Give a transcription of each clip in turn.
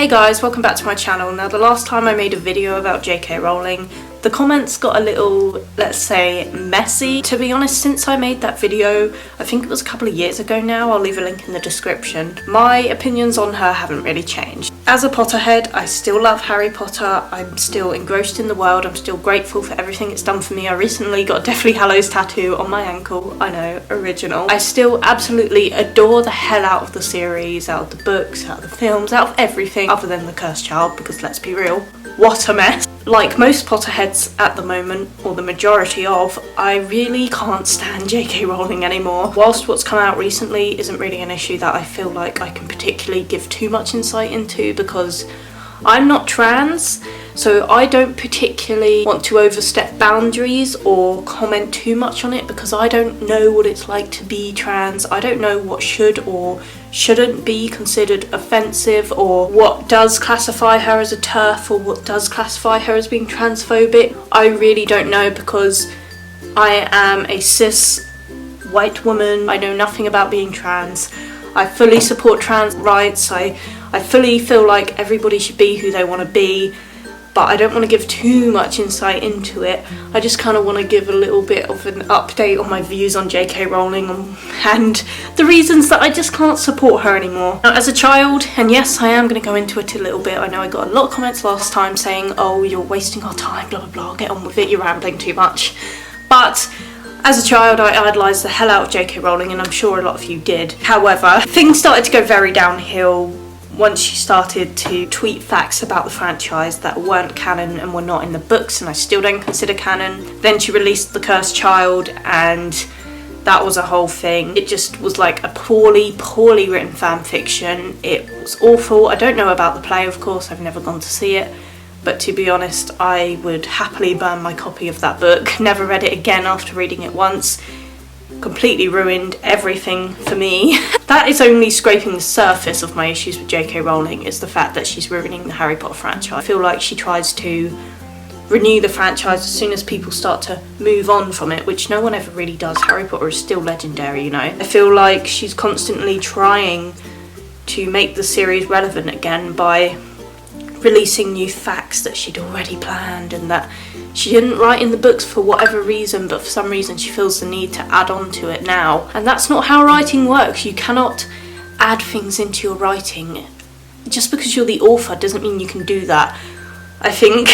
Hey guys, welcome back to my channel. Now, the last time I made a video about K Rowling, the comments got a little, let's say, messy. To be honest, since I made that video, I think it was a couple of years ago now, I'll leave a link in the description, my opinions on her haven't really changed. As a Potterhead, I still love Harry Potter, I'm still engrossed in the world, I'm still grateful for everything it's done for me. I recently got a Deathly Hallows tattoo on my ankle, I know, original. I still absolutely adore the hell out of the series, out of the books, out of the films, out of everything other than The Cursed Child, because let's be real, what a mess. Like most Potterheads at the moment, or the majority of, I really can't stand K Rowling anymore. Whilst what's come out recently isn't really an issue that I feel like I can particularly give too much insight into, because I'm not trans, so I don't particularly want to overstep boundaries or comment too much on it, because I don't know what it's like to be trans. I don't know what should or shouldn't be considered offensive, or what does classify her as a TERF, or what does classify her as being transphobic. I really don't know, because I am a cis white woman. I know nothing about being trans. I fully support trans rights. I fully feel like everybody should be who they want to be, but I don't want to give too much insight into it. I just kind of want to give a little bit of an update on my views on K Rowling and the reasons that I just can't support her anymore. Now, as a child, and yes, I am going to go into it a little bit, I know I got a lot of comments last time saying, oh, you're wasting our time, blah blah blah, get on with it, you're rambling too much. But as a child, I idolised the hell out of K Rowling, and I'm sure a lot of you did. However, things started to go very downhill once she started to tweet facts about the franchise that weren't canon and were not in the books, and I still don't consider canon. Then she released The Cursed Child, and that was a whole thing. It just was like a poorly written fan fiction. It was awful. I don't know about the play, of course, I've never gone to see it. But to be honest, I would happily burn my copy of that book. Never read it again after reading it once. Completely ruined everything for me. That is only scraping the surface of my issues with K Rowling, is the fact that she's ruining the Harry Potter franchise. I feel like she tries to renew the franchise as soon as people start to move on from it, which no one ever really does. Harry Potter is still legendary, you know. I feel like she's constantly trying to make the series relevant again by releasing new facts that she'd already planned and that she didn't write in the books for whatever reason, but for some reason she feels the need to add on to it now. And that's not how writing works. You cannot add things into your writing. Just because you're the author doesn't mean you can do that. I think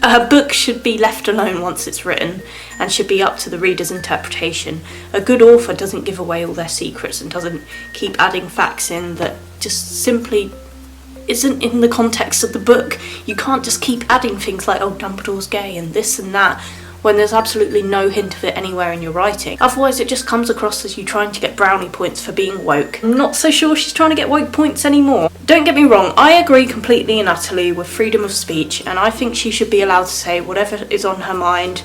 a book should be left alone once it's written and should be up to the reader's interpretation. A good author doesn't give away all their secrets and doesn't keep adding facts in that just simply isn't in the context of the book. You can't just keep adding things like, oh, Dumbledore's gay and this and that, when there's absolutely no hint of it anywhere in your writing. Otherwise it just comes across as you trying to get brownie points for being woke. I'm not so sure she's trying to get woke points anymore. Don't get me wrong, I agree completely and utterly with freedom of speech, and I think she should be allowed to say whatever is on her mind.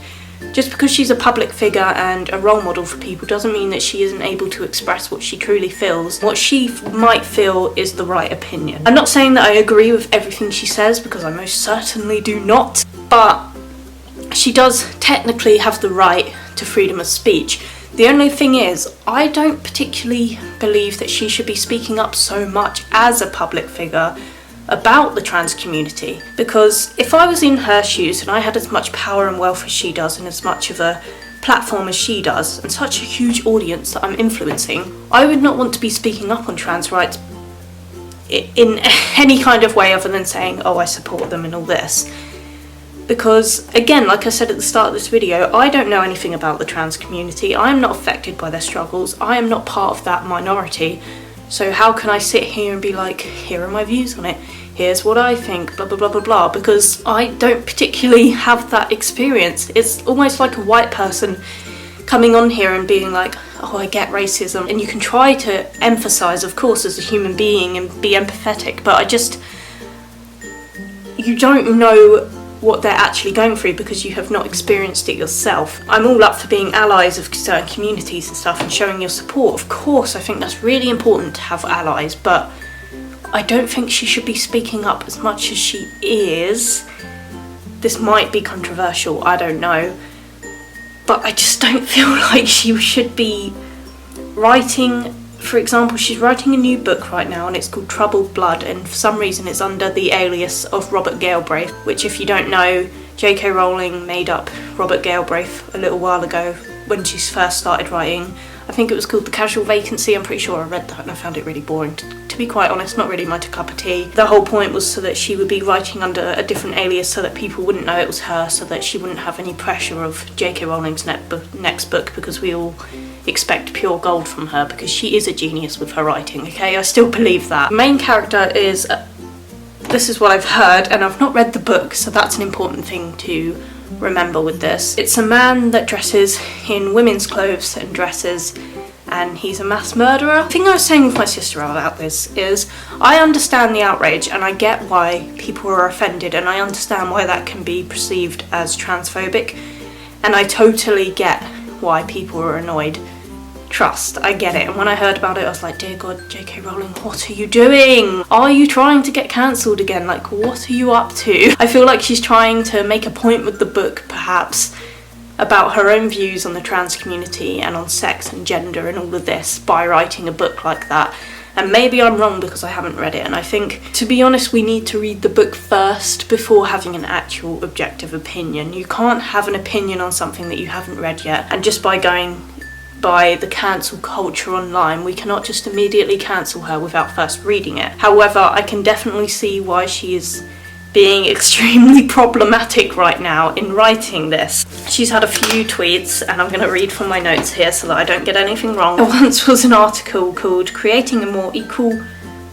Just because she's a public figure and a role model for people doesn't mean that she isn't able to express what she truly feels. What she might feel is the right opinion. I'm not saying that I agree with everything she says, because I most certainly do not, but she does technically have the right to freedom of speech. The only thing is, I don't particularly believe that she should be speaking up so much as a public figure about the trans community, because if I was in her shoes and I had as much power and wealth as she does and as much of a platform as she does and such a huge audience that I'm influencing, I would not want to be speaking up on trans rights in any kind of way other than saying, oh, I support them and all this. Because again, like I said at the start of this video, I don't know anything about the trans community. I am not affected by their struggles. I am not part of that minority. So how can I sit here and be like, here are my views on it, here's what I think, blah blah blah blah blah, because I don't particularly have that experience. It's almost like a white person coming on here and being like, oh, I get racism, and you can try to emphasise, of course, as a human being and be empathetic, but you don't know what they're actually going through because you have not experienced it yourself. I'm all up for being allies of certain communities and stuff and showing your support. Of course, I think that's really important to have allies, but I don't think she should be speaking up as much as she is. This might be controversial, I don't know, but I just don't feel like she should be writing For example, she's writing a new book right now and it's called Troubled Blood, and for some reason it's under the alias of Robert Galbraith, which, if you don't know, J.K. Rowling made up Robert Galbraith a little while ago when she first started writing. I think it was called The Casual Vacancy. I'm pretty sure I read that and I found it really boring. To be quite honest, not really my cup of tea. The whole point was so that she would be writing under a different alias so that people wouldn't know it was her, so that she wouldn't have any pressure of J.K. Rowling's next book, because we all expect pure gold from her because she is a genius with her writing, okay? I still believe that. The main character is, this is what I've heard, and I've not read the book, so that's an important thing to remember with this. It's a man that dresses in women's clothes and dresses, and he's a mass murderer. The thing I was saying with my sister about this is I understand the outrage and I get why people are offended, and I understand why that can be perceived as transphobic, and I totally get why people are annoyed. Trust, I get it. And when I heard about it, I was like, dear God, J.K. Rowling, what are you doing? Are you trying to get cancelled again? Like, what are you up to? I feel like she's trying to make a point with the book, perhaps, about her own views on the trans community and on sex and gender and all of this by writing a book like that. And maybe I'm wrong because I haven't read it, and I think, to be honest, we need to read the book first before having an actual objective opinion. You can't have an opinion on something that you haven't read yet, and just by going by the cancel culture online, we cannot just immediately cancel her without first reading it. However, I can definitely see why she is being extremely problematic right now in writing this. She's had a few tweets, and I'm going to read from my notes here so that I don't get anything wrong. There once was an article called "Creating a More Equal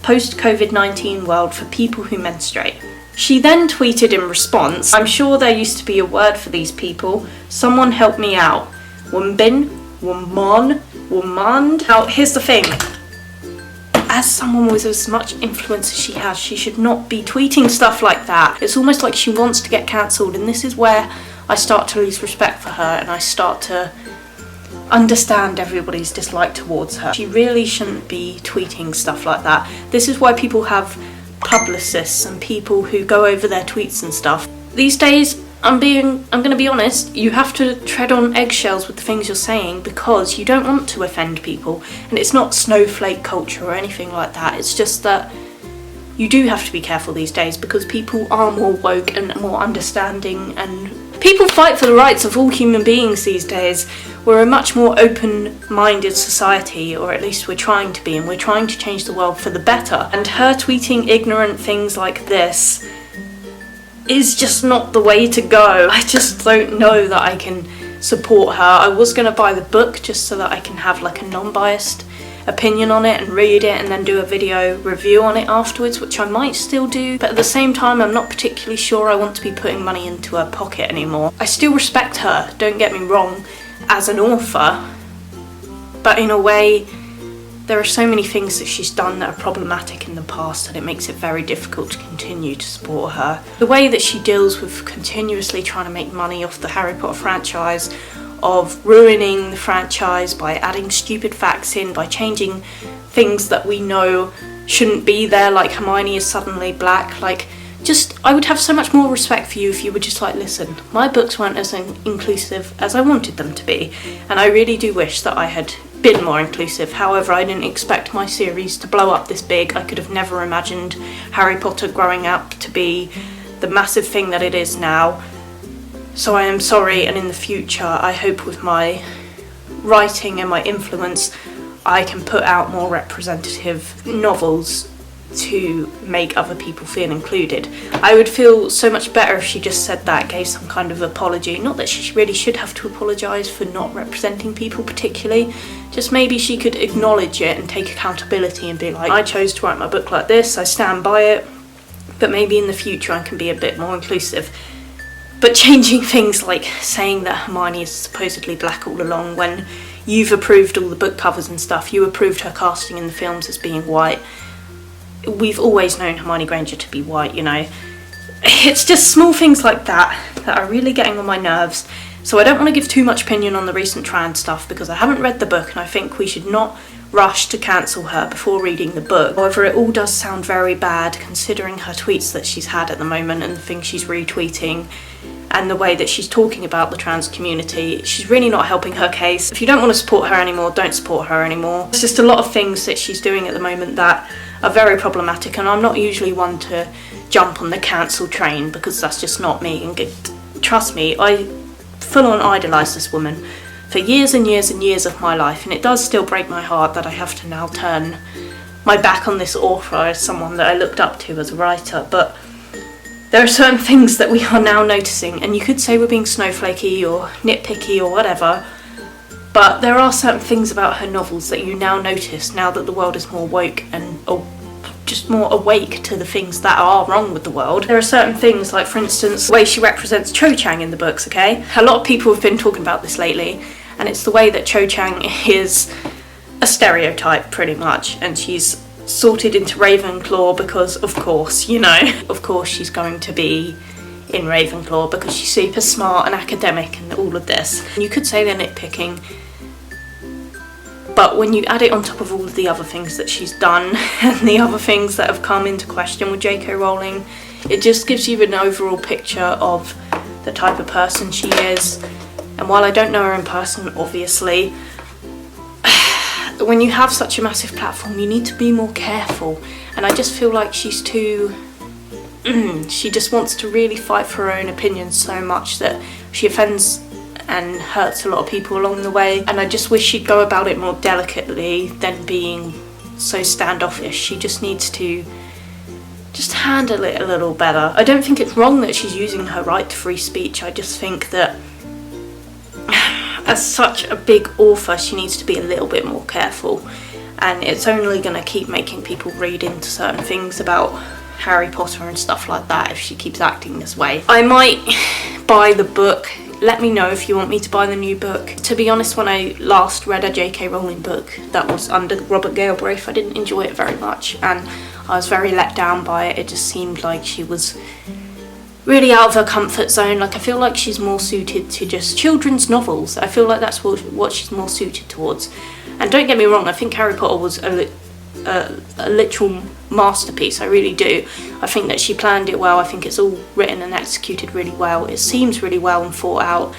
Post-COVID-19 World for People Who Menstruate." She then tweeted in response, "I'm sure there used to be a word for these people. Someone help me out. Wombin, woman, woman." Now, here's the thing. As someone with as much influence as she has, she should not be tweeting stuff like that. It's almost like she wants to get cancelled, and this is where I start to lose respect for her and I start to understand everybody's dislike towards her. She really shouldn't be tweeting stuff like that. This is why people have publicists and people who go over their tweets and stuff. These days, I'm going to be honest, you have to tread on eggshells with the things you're saying because you don't want to offend people. And it's not snowflake culture or anything like that. It's just that you do have to be careful these days because people are more woke and more understanding, and people fight for the rights of all human beings these days. We're a much more open-minded society, or at least we're trying to be, and we're trying to change the world for the better. And her tweeting ignorant things like this is just not the way to go. I just don't know that I can support her. I was going to buy the book just so that I can have like a non-biased opinion on it and read it and then do a video review on it afterwards, which I might still do, but at the same time I'm not particularly sure I want to be putting money into her pocket anymore. I still respect her, don't get me wrong, as an author, but in a way there are so many things that she's done that are problematic in the past that it makes it very difficult to continue to support her. The way that she deals with continuously trying to make money off the Harry Potter franchise, of ruining the franchise by adding stupid facts in, by changing things that we know shouldn't be there, like Hermione is suddenly black, like, just, I would have so much more respect for you if you were just like, listen, my books weren't as inclusive as I wanted them to be, and I really do wish that I had been more inclusive. However, I didn't expect my series to blow up this big. I could have never imagined Harry Potter growing up to be the massive thing that it is now. So I am sorry, and in the future I hope with my writing and my influence I can put out more representative novels to make other people feel included. I would feel so much better if she just said that, gave some kind of apology. Not that she really should have to apologise for not representing people particularly, just maybe she could acknowledge it and take accountability and be like, I chose to write my book like this, I stand by it, but maybe in the future I can be a bit more inclusive. But changing things like saying that Hermione is supposedly black all along when you've approved all the book covers and stuff, you approved her casting in the films as being white. We've always known Hermione Granger to be white, you know. It's just small things like that that are really getting on my nerves. So I don't want to give too much opinion on the recent trans stuff because I haven't read the book, and I think we should not rush to cancel her before reading the book. However, it all does sound very bad considering her tweets that she's had at the moment and the things she's retweeting and the way that she's talking about the trans community, she's really not helping her case. If you don't want to support her anymore, don't support her anymore. There's just a lot of things that she's doing at the moment that are very problematic, and I'm not usually one to jump on the cancel train because that's just not me. And trust me, I full on idolise this woman for years and years and years of my life, and it does still break my heart that I have to now turn my back on this author as someone that I looked up to as a writer. But there are certain things that we are now noticing, and you could say we're being snowflakey or nitpicky or whatever, but there are certain things about her novels that you now notice now that the world is more woke and just more awake to the things that are wrong with the world. There are certain things, like for instance the way she represents Cho Chang in the books, okay? A lot of people have been talking about this lately, and it's the way that Cho Chang is a stereotype pretty much, and she's sorted into Ravenclaw because of course, you know, of course she's going to be in Ravenclaw because she's super smart and academic and all of this. And you could say they're nitpicking, but when you add it on top of all of the other things that she's done and the other things that have come into question with J.K. Rowling, it just gives you an overall picture of the type of person she is. And while I don't know her in person, obviously, when you have such a massive platform, you need to be more careful. And I just feel like she's too... she just wants to really fight for her own opinions so much that she offends and hurts a lot of people along the way. And I just wish she'd go about it more delicately than being so standoffish. She just needs to just handle it a little better. I don't think it's wrong that she's using her right to free speech. I just think that as such a big author, she needs to be a little bit more careful, and it's only going to keep making people read into certain things about Harry Potter and stuff like that if she keeps acting this way. I might buy the book. Let me know if you want me to buy the new book. To be honest, when I last read a J.K. Rowling book that was under Robert Galbraith, I didn't enjoy it very much, and I was very let down by it. It just seemed like she was really out of her comfort zone. Like, I feel like she's more suited to just children's novels. I feel like that's what she's more suited towards. And don't get me wrong, I think Harry Potter was a literal masterpiece, I really do. I think that she planned it well. I think it's all written and executed really well. It seems really well and thought out.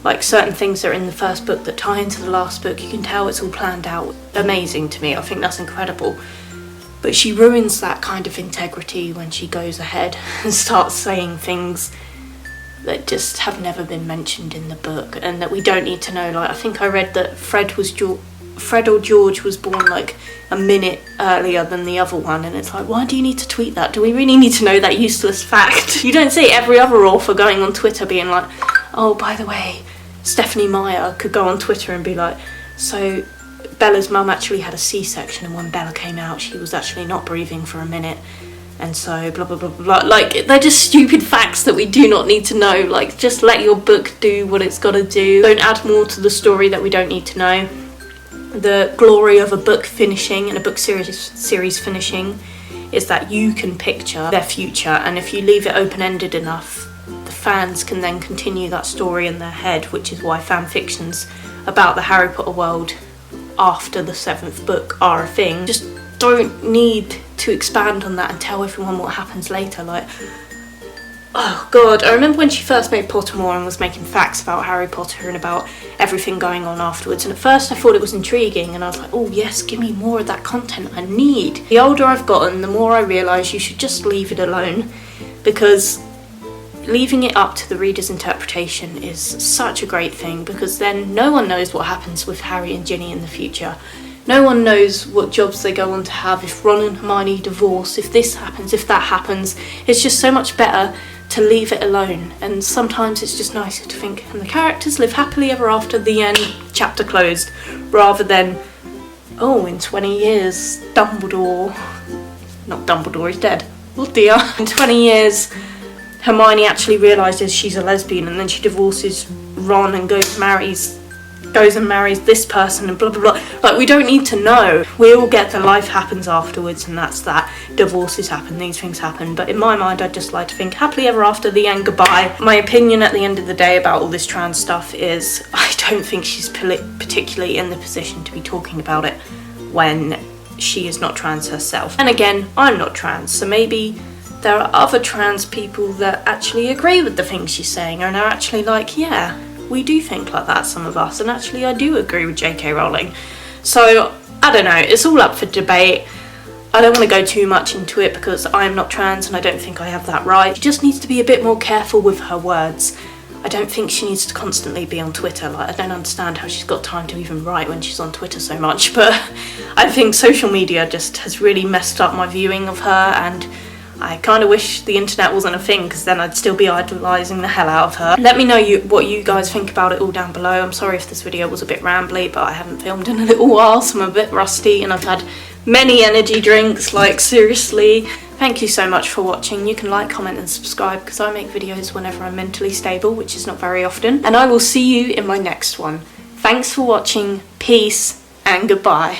Like, certain things that are in the first book that tie into the last book, you can tell it's all planned out. Amazing to me. I think that's incredible. But she ruins that kind of integrity when she goes ahead and starts saying things that just have never been mentioned in the book and that we don't need to know. Like, I think I read that Fred or George was born like a minute earlier than the other one, and it's like, why do you need to tweet that? Do we really need to know that useless fact? You don't see every other author going on Twitter being like, oh, by the way, Stephanie Meyer could go on Twitter and be like, so Bella's mum actually had a C-section, and when Bella came out she was actually not breathing for a minute, and so blah blah blah blah. Like, they're just stupid facts that we do not need to know. Like, just let your book do what it's got to do. Don't add more to the story that we don't need to know. The glory of a book finishing and a book series finishing is that you can picture their future, and if you leave it open-ended enough, the fans can then continue that story in their head, which is why fan fictions about the Harry Potter world after the 7th book are a thing. Just don't need to expand on that and tell everyone what happens later. Like, oh god, I remember when she first made Pottermore and was making facts about Harry Potter and about everything going on afterwards, and at first I thought it was intriguing and I was like, oh yes, give me more of that content I need. The older I've gotten, the more I realise you should just leave it alone, because leaving it up to the reader's interpretation is such a great thing, because then no one knows what happens with Harry and Ginny in the future. No one knows what jobs they go on to have, if Ron and Hermione divorce, if this happens, if that happens. It's just so much better to leave it alone, and sometimes it's just nicer to think, and the characters live happily ever after, the end, chapter closed, rather than, oh, in 20 years, Dumbledore is dead. Oh dear. In 20 years, Hermione actually realises she's a lesbian, and then she divorces Ron and goes and marries this person and blah blah blah. Like, we don't need to know. We all get that life happens afterwards, and that's that. Divorces happen, these things happen, but in my mind I'd just like to think happily ever after, the end, goodbye. My opinion at the end of the day about all this trans stuff is I don't think she's particularly in the position to be talking about it when she is not trans herself. And again, I'm not trans, so maybe there are other trans people that actually agree with the things she's saying and are actually like, yeah, we do think like that, some of us, and actually I do agree with JK Rowling. So, I don't know, it's all up for debate. I don't want to go too much into it because I'm not trans and I don't think I have that right. She just needs to be a bit more careful with her words. I don't think she needs to constantly be on Twitter. Like, I don't understand how she's got time to even write when she's on Twitter so much, but I think social media just has really messed up my viewing of her, and I kind of wish the internet wasn't a thing, because then I'd still be idolising the hell out of her. Let me know what you guys think about it all down below. I'm sorry if this video was a bit rambly, but I haven't filmed in a little while, so I'm a bit rusty, and I've had many energy drinks, like seriously. Thank you so much for watching. You can like, comment and subscribe because I make videos whenever I'm mentally stable, which is not very often. And I will see you in my next one. Thanks for watching, peace and goodbye.